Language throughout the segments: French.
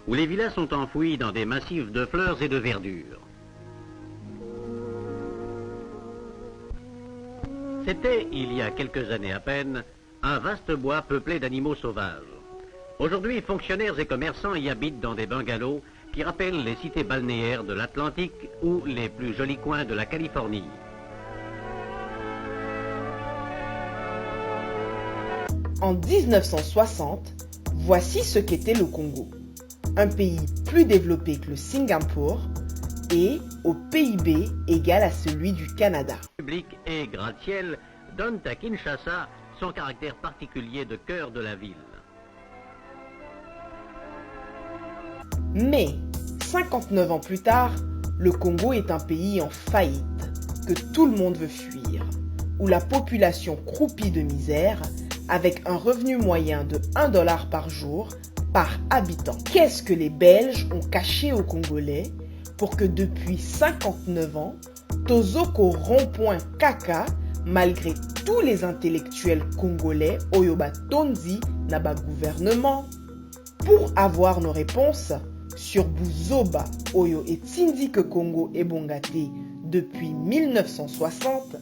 où les villas sont enfouies dans des massifs de fleurs et de verdure. C'était, il y a quelques années à peine, un vaste bois peuplé d'animaux sauvages. Aujourd'hui, fonctionnaires et commerçants y habitent dans des bungalows qui rappellent les cités balnéaires de l'Atlantique ou les plus jolis coins de la Californie. En 1960, voici ce qu'était le Congo. Un pays plus développé que le Singapour et au PIB égal à celui du Canada. Public et gratte-ciel donnent à Kinshasa son caractère particulier de cœur de la ville. Mais, 59 ans plus tard, le Congo est un pays en faillite, que tout le monde veut fuir, où la population croupit de misère, avec un revenu moyen de 1 $ par jour par habitant. Qu'est-ce que les Belges ont caché aux Congolais pour que depuis 59 ans, Tozoko rond-point Kaka, malgré tous les intellectuels congolais, Oyoba Tonzi n'a pas gouvernement? Pour avoir nos réponses sur Buzoba, Oyo et Tsindike Congo et Bongate depuis 1960,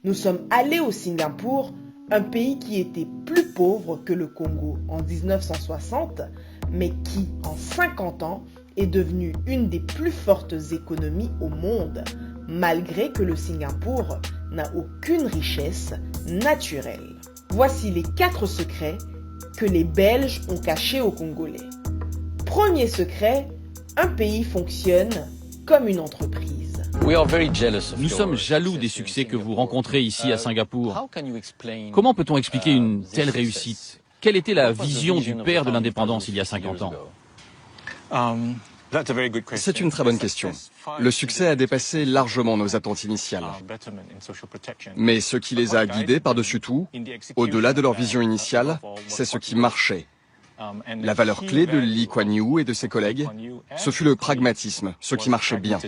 nous sommes allés au Singapour, un pays qui était plus pauvre que le Congo en 1960, mais qui, en 50 ans, est devenu une des plus fortes économies au monde, malgré que le Singapour n'a aucune richesse naturelle. Voici les 4 secrets que les Belges ont cachés aux Congolais. Premier secret, un pays fonctionne comme une entreprise. Nous sommes jaloux des succès que vous rencontrez ici à Singapour. Comment peut-on expliquer une telle réussite? Quelle était la vision du père de l'indépendance il y a 50 ans? C'est une très bonne question. Le succès a dépassé largement nos attentes initiales. Mais ce qui les a guidés par-dessus tout, au-delà de leur vision initiale, c'est ce qui marchait. La valeur clé de Lee Kuan Yew et de ses collègues, ce fut le pragmatisme, ce qui marchait bien.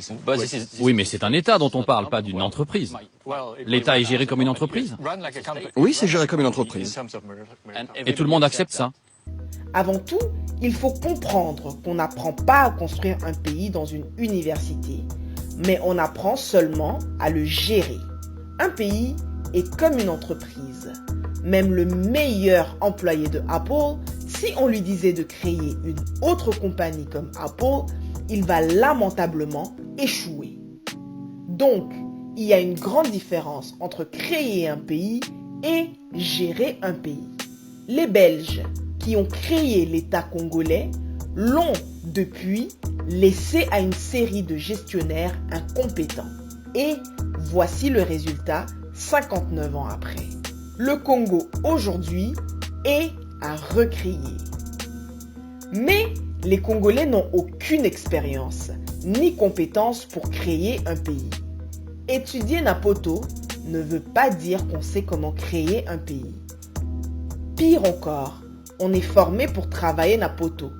Oui, mais c'est un État dont on parle, pas d'une entreprise. L'État est géré comme une entreprise? Oui, c'est géré comme une entreprise. Et tout le monde accepte ça? Avant tout, il faut comprendre qu'on n'apprend pas à construire un pays dans une université, mais on apprend seulement à le gérer. Un pays est comme une entreprise. Même le meilleur employé de Apple, si on lui disait de créer une autre compagnie comme Apple, il va lamentablement échouer. Donc, il y a une grande différence entre créer un pays et gérer un pays. Les Belges qui ont créé l'État congolais l'ont depuis laissé à une série de gestionnaires incompétents. Et voici le résultat 59 ans après. Le Congo aujourd'hui est à recréer. Mais les Congolais n'ont aucune expérience ni compétence pour créer un pays. Étudier Napoto ne veut pas dire qu'on sait comment créer un pays. Pire encore, on est formé pour travailler Napoto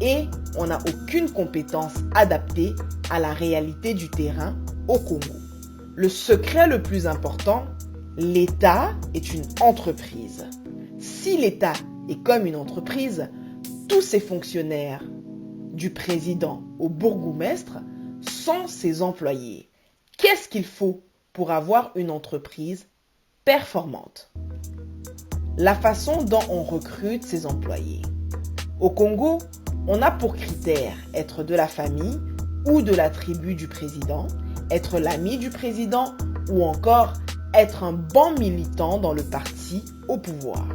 et on n'a aucune compétence adaptée à la réalité du terrain au Congo. Le secret le plus important, l'État est une entreprise. Si l'État est comme une entreprise, tous ses fonctionnaires, du président au bourgmestre, sont ses employés. Qu'est-ce qu'il faut pour avoir une entreprise performante? La façon dont on recrute ses employés. Au Congo, on a pour critère être de la famille ou de la tribu du président, être l'ami du président ou encore être un bon militant dans le parti au pouvoir.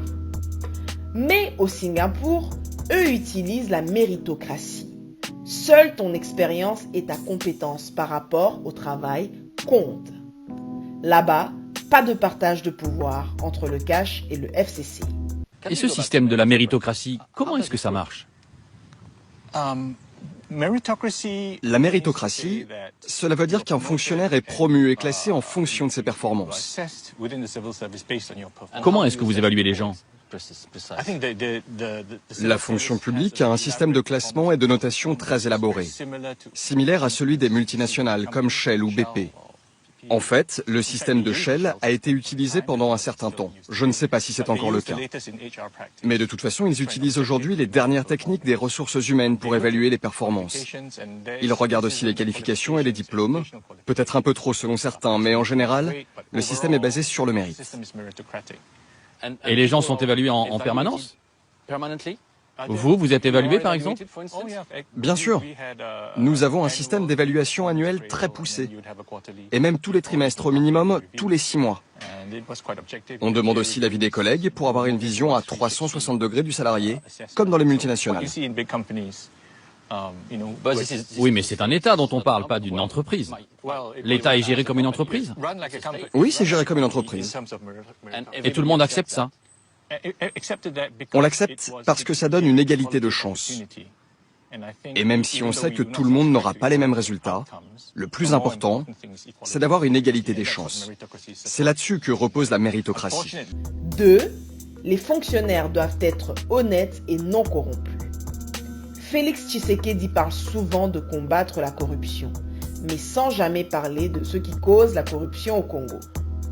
Mais au Singapour, eux utilisent la méritocratie. Seule ton expérience et ta compétence par rapport au travail comptent. Là-bas, pas de partage de pouvoir entre le cash et le FCC. Et ce système de la méritocratie, comment est-ce que ça marche? La méritocratie, cela veut dire qu'un fonctionnaire est promu et classé en fonction de ses performances. Comment est-ce que vous évaluez les gens? La fonction publique a un système de classement et de notation très élaboré, similaire à celui des multinationales comme Shell ou BP. En fait, le système de Shell a été utilisé pendant un certain temps. Je ne sais pas si c'est encore le cas. Mais de toute façon, ils utilisent aujourd'hui les dernières techniques des ressources humaines pour évaluer les performances. Ils regardent aussi les qualifications et les diplômes, peut-être un peu trop selon certains, mais en général, le système est basé sur le mérite. Et les gens sont évalués en permanence? Vous êtes évalué par exemple? Bien sûr. Nous avons un système d'évaluation annuel très poussé. Et même tous les trimestres, au minimum tous les 6 mois. On demande aussi l'avis des collègues pour avoir une vision à 360 degrés du salarié, comme dans les multinationales. Oui, mais c'est un État dont on parle, pas d'une entreprise. L'État est géré comme une entreprise? Oui, c'est géré comme une entreprise. Et tout le monde accepte ça? On l'accepte parce que ça donne une égalité de chance. Et même si on sait que tout le monde n'aura pas les mêmes résultats, le plus important, c'est d'avoir une égalité des chances. C'est là-dessus que repose la méritocratie. 2. Les fonctionnaires doivent être honnêtes et non corrompus. Félix Tshisekedi parle souvent de combattre la corruption, mais sans jamais parler de ce qui cause la corruption au Congo.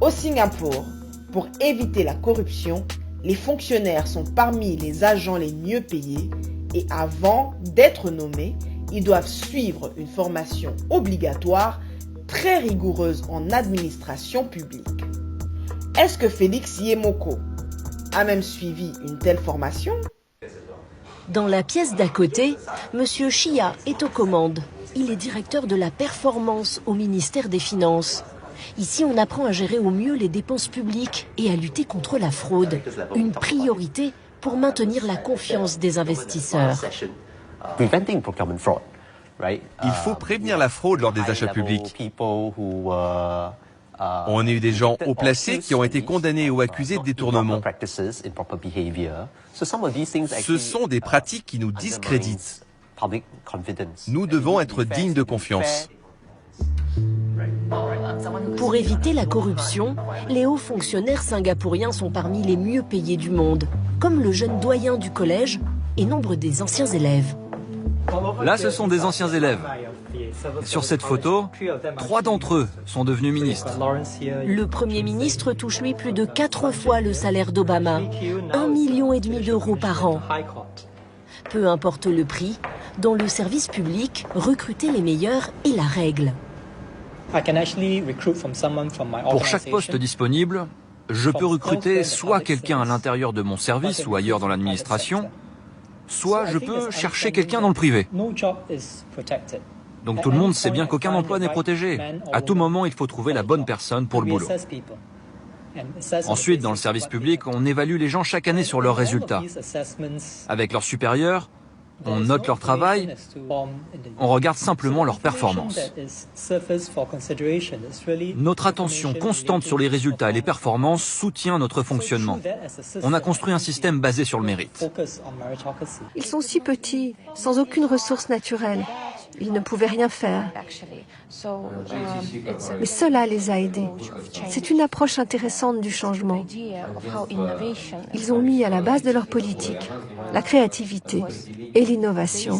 Au Singapour, pour éviter la corruption, les fonctionnaires sont parmi les agents les mieux payés et avant d'être nommés, ils doivent suivre une formation obligatoire très rigoureuse en administration publique. Est-ce que Félix Yemoko a même suivi une telle formation? Dans la pièce d'à côté, Monsieur Chia est aux commandes. Il est directeur de la performance au ministère des Finances. Ici, on apprend à gérer au mieux les dépenses publiques et à lutter contre la fraude. Une priorité pour maintenir la confiance des investisseurs. Il faut prévenir la fraude lors des achats publics. On a eu des gens haut placés qui ont été condamnés ou accusés de détournement. Ce sont des pratiques qui nous discréditent. Nous devons être dignes de confiance. Pour éviter la corruption, les hauts fonctionnaires singapouriens sont parmi les mieux payés du monde, comme le jeune doyen du collège et nombre des anciens élèves. Là, ce sont des anciens élèves. Sur cette photo, 3 d'entre eux sont devenus ministres. Le Premier ministre touche lui plus de 4 fois le salaire d'Obama, 1,5 million d'euros par an. Peu importe le prix, dans le service public, recruter les meilleurs est la règle. Pour chaque poste disponible, je peux recruter soit quelqu'un à l'intérieur de mon service ou ailleurs dans l'administration, soit je peux chercher quelqu'un dans le privé. Donc tout le monde sait bien qu'aucun emploi n'est protégé. À tout moment, il faut trouver la bonne personne pour le boulot. Ensuite, dans le service public, on évalue les gens chaque année sur leurs résultats. Avec leurs supérieurs, on note leur travail, on regarde simplement leur performance. Notre attention constante sur les résultats et les performances soutient notre fonctionnement. On a construit un système basé sur le mérite. Ils sont si petits, sans aucune ressource naturelle. Ils ne pouvaient rien faire. Mais cela les a aidés. C'est une approche intéressante du changement. Ils ont mis à la base de leur politique la créativité et l'innovation.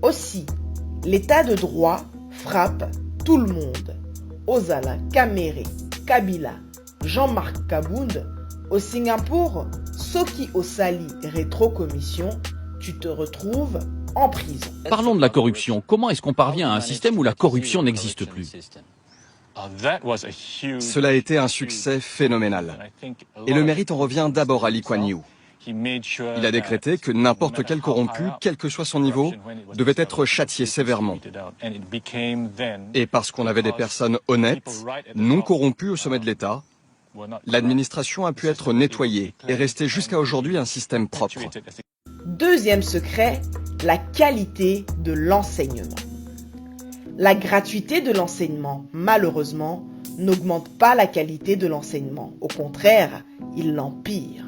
Aussi, l'état de droit frappe tout le monde. Ozala Kamere, Kabila, Jean-Marc Kabound, au Singapour, Soki Osali Rétrocommission, tu te retrouves en prison. Parlons de la corruption. Comment est-ce qu'on parvient à un système où la corruption n'existe plus? Cela a été un succès phénoménal. Et le mérite en revient d'abord à Lee Kuan Yew. Il a décrété que n'importe quel corrompu, quel que soit son niveau, devait être châtié sévèrement. Et parce qu'on avait des personnes honnêtes, non corrompues au sommet de l'État, l'administration a pu être nettoyée et rester jusqu'à aujourd'hui un système propre. Deuxième secret, la qualité de l'enseignement. La gratuité de l'enseignement, malheureusement, n'augmente pas la qualité de l'enseignement. Au contraire, il l'empire.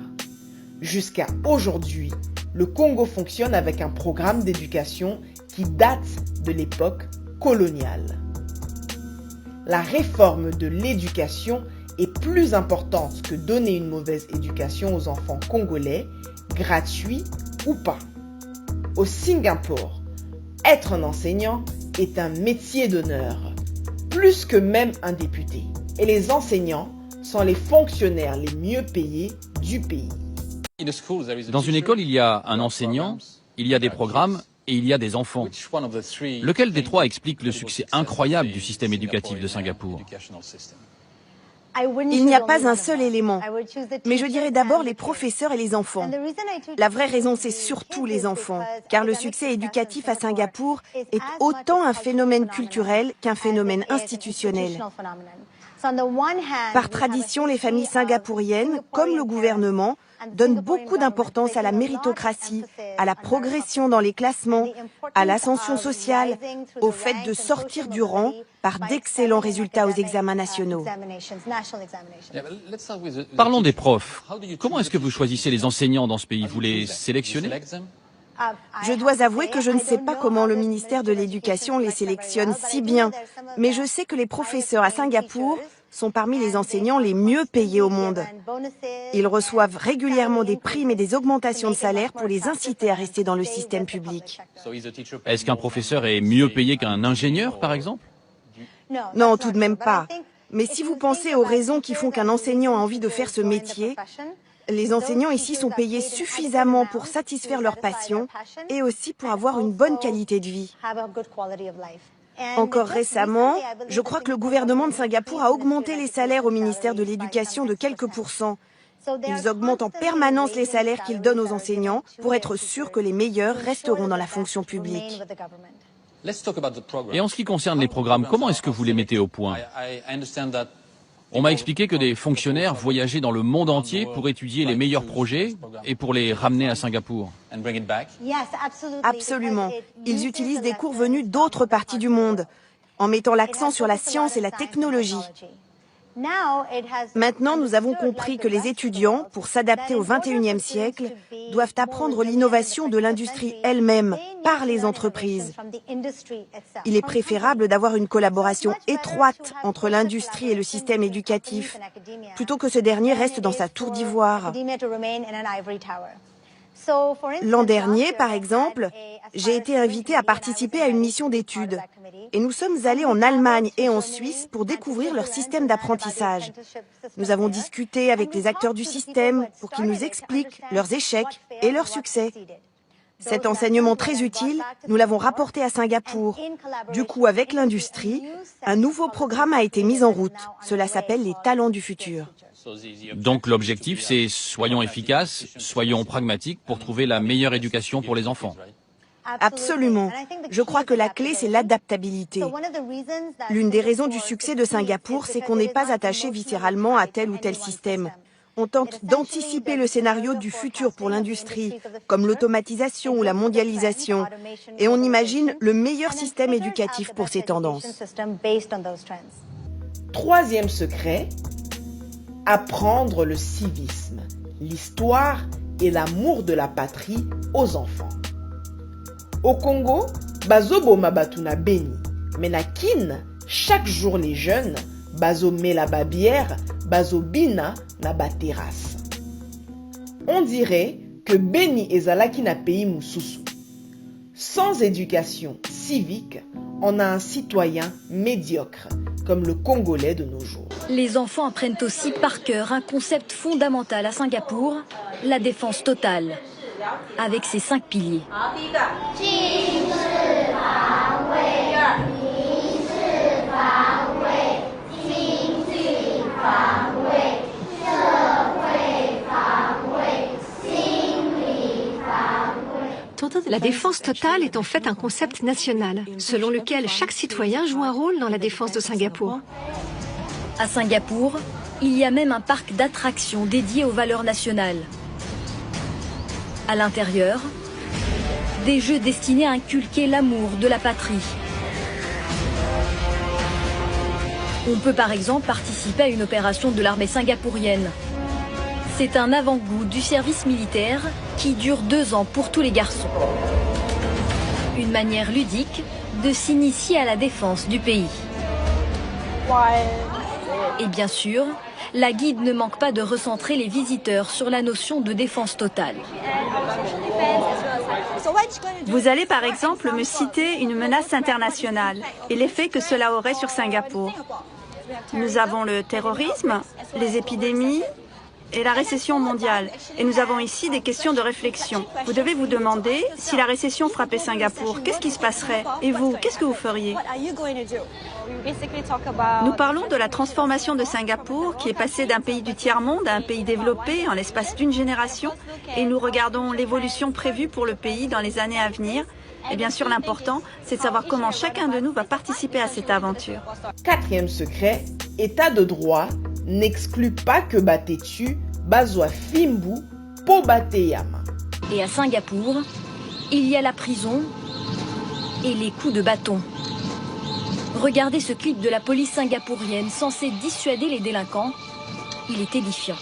Jusqu'à aujourd'hui, le Congo fonctionne avec un programme d'éducation qui date de l'époque coloniale. La réforme de l'éducation est plus importante que donner une mauvaise éducation aux enfants congolais, gratuits ou pas. Au Singapour, être un enseignant est un métier d'honneur. plus que même un député. Et les enseignants sont les fonctionnaires les mieux payés du pays. Dans une école, il y a un enseignant, il y a des programmes et il y a des enfants. Lequel des trois explique le succès incroyable du système éducatif de Singapour? Il n'y a pas un seul élément, mais je dirais d'abord les professeurs et les enfants. La vraie raison, c'est surtout les enfants, car le succès éducatif à Singapour est autant un phénomène culturel qu'un phénomène institutionnel. Par tradition, les familles singapouriennes, comme le gouvernement, donnent beaucoup d'importance à la méritocratie, à la progression dans les classements, à l'ascension sociale, au fait de sortir du rang par d'excellents résultats aux examens nationaux. Parlons des profs. Comment est-ce que vous choisissez les enseignants dans ce pays? Vous les sélectionnez? Je dois avouer que je ne sais pas comment le ministère de l'Éducation les sélectionne si bien, mais je sais que les professeurs à Singapour sont parmi les enseignants les mieux payés au monde. Ils reçoivent régulièrement des primes et des augmentations de salaire pour les inciter à rester dans le système public. Est-ce qu'un professeur est mieux payé qu'un ingénieur, par exemple? Non, tout de même pas. Mais si vous pensez aux raisons qui font qu'un enseignant a envie de faire ce métier, les enseignants ici sont payés suffisamment pour satisfaire leur passion et aussi pour avoir une bonne qualité de vie. Encore récemment, je crois que le gouvernement de Singapour a augmenté les salaires au ministère de l'Éducation de quelques pourcents. Ils augmentent en permanence les salaires qu'ils donnent aux enseignants pour être sûrs que les meilleurs resteront dans la fonction publique. Et en ce qui concerne les programmes, comment est-ce que vous les mettez au point? On m'a expliqué que des fonctionnaires voyageaient dans le monde entier pour étudier les meilleurs projets et pour les ramener à Singapour. Absolument. Ils utilisent des cours venus d'autres parties du monde, en mettant l'accent sur la science et la technologie. Maintenant, nous avons compris que les étudiants, pour s'adapter au XXIe siècle, doivent apprendre l'innovation de l'industrie elle-même, par les entreprises. Il est préférable d'avoir une collaboration étroite entre l'industrie et le système éducatif, plutôt que ce dernier reste dans sa tour d'ivoire. L'an dernier, par exemple, j'ai été invitée à participer à une mission d'études. Et nous sommes allés en Allemagne et en Suisse pour découvrir leur système d'apprentissage. Nous avons discuté avec les acteurs du système pour qu'ils nous expliquent leurs échecs et leurs succès. Cet enseignement très utile, nous l'avons rapporté à Singapour. Du coup, avec l'industrie, un nouveau programme a été mis en route. Cela s'appelle les talents du futur. Donc l'objectif, c'est soyons efficaces, soyons pragmatiques pour trouver la meilleure éducation pour les enfants. Absolument. Je crois que la clé, c'est l'adaptabilité. L'une des raisons du succès de Singapour, c'est qu'on n'est pas attaché viscéralement à tel ou tel système. On tente d'anticiper le scénario du futur pour l'industrie, comme l'automatisation ou la mondialisation, et on imagine le meilleur système éducatif pour ces tendances. Troisième secret, apprendre le civisme, l'histoire et l'amour de la patrie aux enfants. Au Congo, bazoboma batuna beni, mais na kin, chaque jour les jeunes, bazo mela babière, bazo bina na baterrasse. On dirait que Beni ezalaki na pays mususu. Sans éducation civique, on a un citoyen médiocre, comme le Congolais de nos jours. Les enfants apprennent aussi par cœur un concept fondamental à Singapour, la défense totale, avec ses 5 piliers. La défense totale est en fait un concept national, selon lequel chaque citoyen joue un rôle dans la défense de Singapour. À Singapour, il y a même un parc d'attractions dédié aux valeurs nationales. À l'intérieur, des jeux destinés à inculquer l'amour de la patrie. On peut par exemple participer à une opération de l'armée singapourienne. C'est un avant-goût du service militaire qui dure 2 ans pour tous les garçons. Une manière ludique de s'initier à la défense du pays. Et bien sûr, la guide ne manque pas de recentrer les visiteurs sur la notion de défense totale. Vous allez par exemple me citer une menace internationale et l'effet que cela aurait sur Singapour. Nous avons le terrorisme, les épidémies et la récession mondiale. Et nous avons ici des questions de réflexion. Vous devez vous demander, si la récession frappait Singapour, qu'est-ce qui se passerait? Et vous, qu'est-ce que vous feriez? Nous parlons de la transformation de Singapour qui est passé d'un pays du tiers-monde à un pays développé en l'espace d'une génération. Et nous regardons l'évolution prévue pour le pays dans les années à venir. Et bien sûr, l'important, c'est de savoir comment chacun de nous va participer à cette aventure. Quatrième secret, état de droit n'exclut pas que Batetu bazwa Fimbu po Bateyama. Et à Singapour, il y a la prison et les coups de bâton. Regardez ce clip de la police singapourienne censé dissuader les délinquants. Il est édifiant.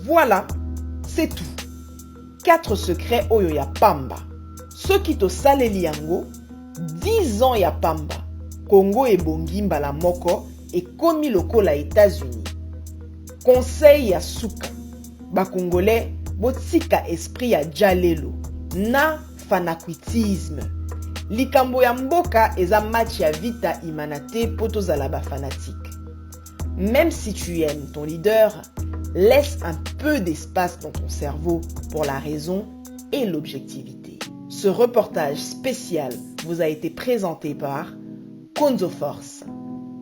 Voilà, c'est tout. 4 secrets oyo ya pamba. Soki to saleli yango, 10 ans ya pamba. Congo ebongi mbala moko ekomi lokola États-Unis. Conseil ya suka. Ba Congolais botika esprit ya jalelo na fanaquitisme. Likambo ya mboka eza match ya vita imanate poto zala ba fanatique. Même si tu aimes ton leader, laisse un peu d'espace dans ton cerveau pour la raison et l'objectivité. Ce reportage spécial vous a été présenté par Konzo Force,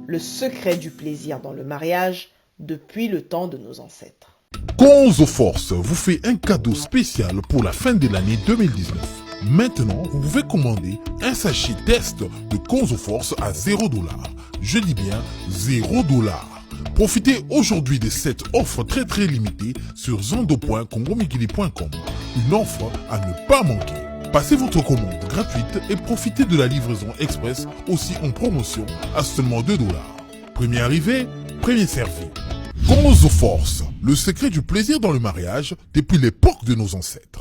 le secret du plaisir dans le mariage depuis le temps de nos ancêtres. Konzo Force vous fait un cadeau spécial pour la fin de l'année 2019. Maintenant, vous pouvez commander un sachet test de Konzo Force à $0. Je dis bien $0. Profitez aujourd'hui de cette offre très limitée sur zondo.congomikili.com. Une offre à ne pas manquer. Passez votre commande gratuite et profitez de la livraison express aussi en promotion à seulement $2. Premier arrivé, premier servi. Konzo Force, le secret du plaisir dans le mariage depuis l'époque de nos ancêtres.